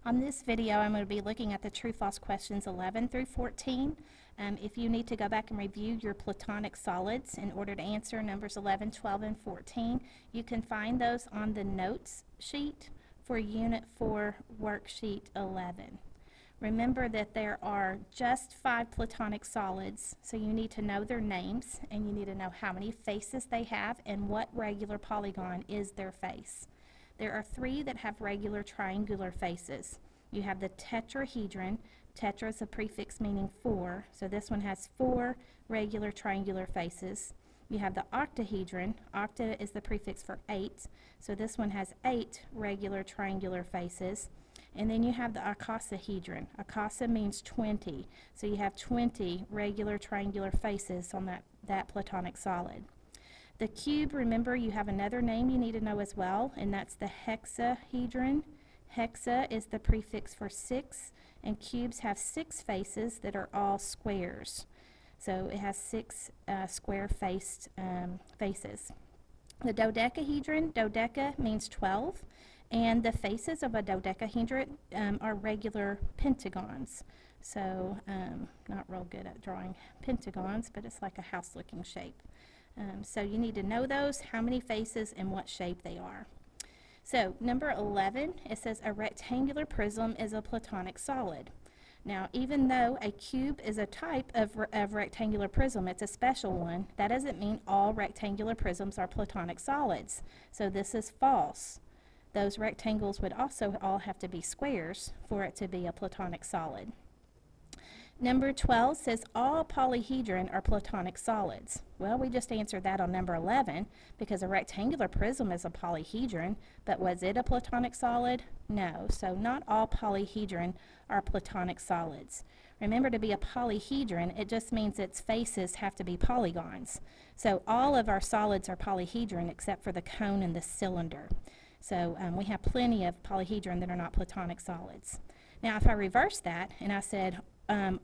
On this video, I'm going to be looking at the true-false questions 11 through 14. If you need to go back and review your Platonic solids in order to answer numbers 11, 12, and 14, you can find those on the notes sheet for Unit 4, Worksheet 11. Remember that there are just 5 Platonic solids, so you need to know their names, and you need to know how many faces they have and what regular polygon is their face. There are 3 that have regular triangular faces. You have the tetrahedron. Tetra is a prefix meaning 4, so this one has 4 regular triangular faces. You have the octahedron. Octa is the prefix for 8, so this one has 8 regular triangular faces. And then you have the icosahedron. Icosa means 20, so you have 20 regular triangular faces on that Platonic solid. The cube, remember, you have another name you need to know as well, and that's the hexahedron. Hexa is the prefix for 6, and cubes have 6 faces that are all squares. So it has 6 square-faced faces. The dodecahedron, dodeca means 12, and the faces of a dodecahedron are regular pentagons. So not real good at drawing pentagons, but it's like a house-looking shape. So you need to know those, how many faces, and what shape they are. So number 11, it says a rectangular prism is a Platonic solid. Now, even though a cube is a type of rectangular prism, it's a special one, that doesn't mean all rectangular prisms are Platonic solids. So this is false. Those rectangles would also all have to be squares for it to be a Platonic solid. Number 12 says all polyhedron are Platonic solids. Well, we just answered that on number 11 because a rectangular prism is a polyhedron, but was it a Platonic solid? No, so not all polyhedron are Platonic solids. Remember, to be a polyhedron, it just means its faces have to be polygons. So all of our solids are polyhedron except for the cone and the cylinder. So we have plenty of polyhedron that are not Platonic solids. Now, if I reverse that and I said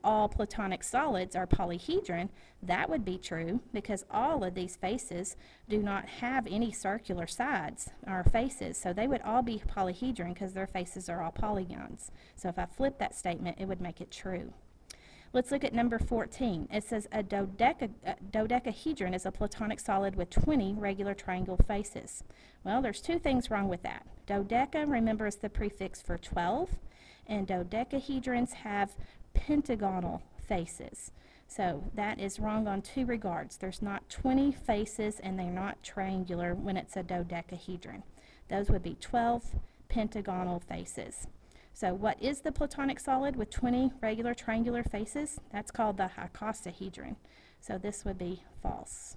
all Platonic solids are polyhedron, that would be true because all of these faces do not have any circular sides or faces, so they would all be polyhedron because their faces are all polygons. So if I flip that statement, it would make it true. Let's look at number 14. It says a dodecahedron is a Platonic solid with 20 regular triangle faces. Well, there's 2 things wrong with that. Dodeca, remember, is the prefix for 12, and dodecahedrons have pentagonal faces. So that is wrong on 2 regards. There's not 20 faces and they're not triangular when it's a dodecahedron. Those would be 12 pentagonal faces. So what is the Platonic solid with 20 regular triangular faces? That's called the icosahedron. So this would be false.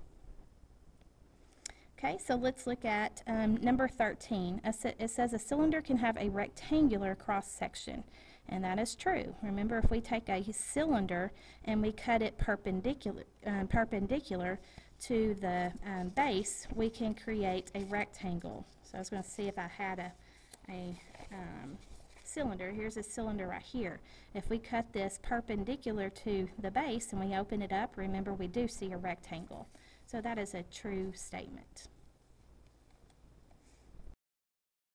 Okay, so let's look at number 13. It says a cylinder can have a rectangular cross-section, and that is true. Remember, if we take a cylinder and we cut it perpendicular to the base, we can create a rectangle. So I was going to see if I had a cylinder. Here's a cylinder right here. If we cut this perpendicular to the base and we open it up, remember, we do see a rectangle. So that is a true statement.